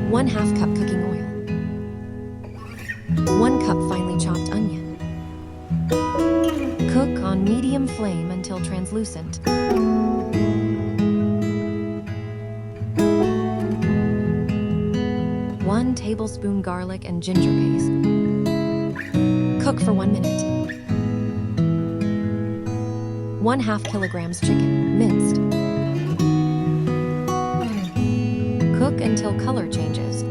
One-half cup cooking oil. 1 cup finely chopped onion. Cook on medium flame until translucent. 1 tablespoon garlic and ginger paste. Cook for 1 minute. 1/2 kilograms chicken, minced. Cook until color changes.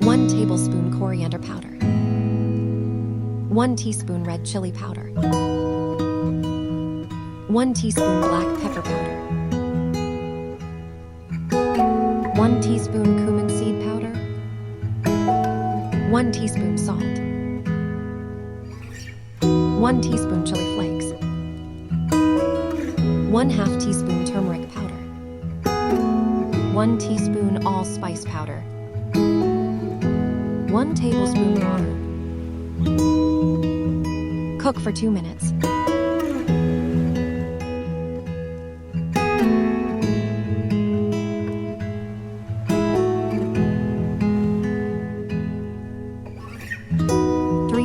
1 tablespoon coriander powder. 1 teaspoon red chili powder. 1 teaspoon black pepper powder. 1 teaspoon cumin seed powder. 1 teaspoon salt. 1 teaspoon chili flakes. 1/2 teaspoon turmeric powder. 1 teaspoon allspice powder. 1 tablespoon water. Cook for 2 minutes.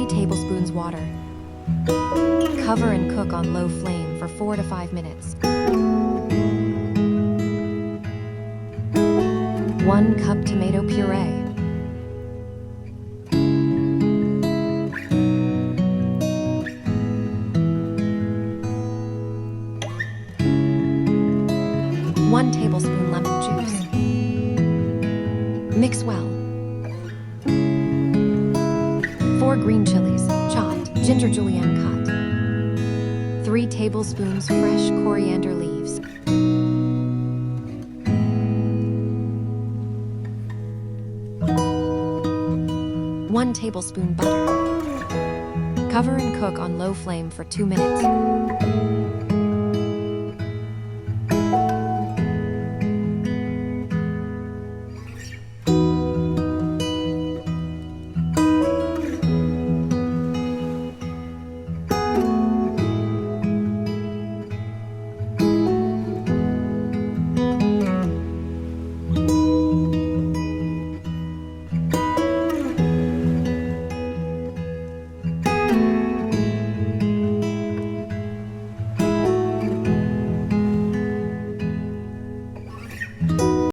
Tablespoons water. Cover and cook on low flame for 4 to 5 minutes. 1 cup tomato puree. 1 tablespoon lemon juice. Mix well. 4 green chillies, chopped, ginger julienne cut. 3 tablespoons fresh coriander leaves. 1 tablespoon butter. Cover and cook on low flame for 2 minutes.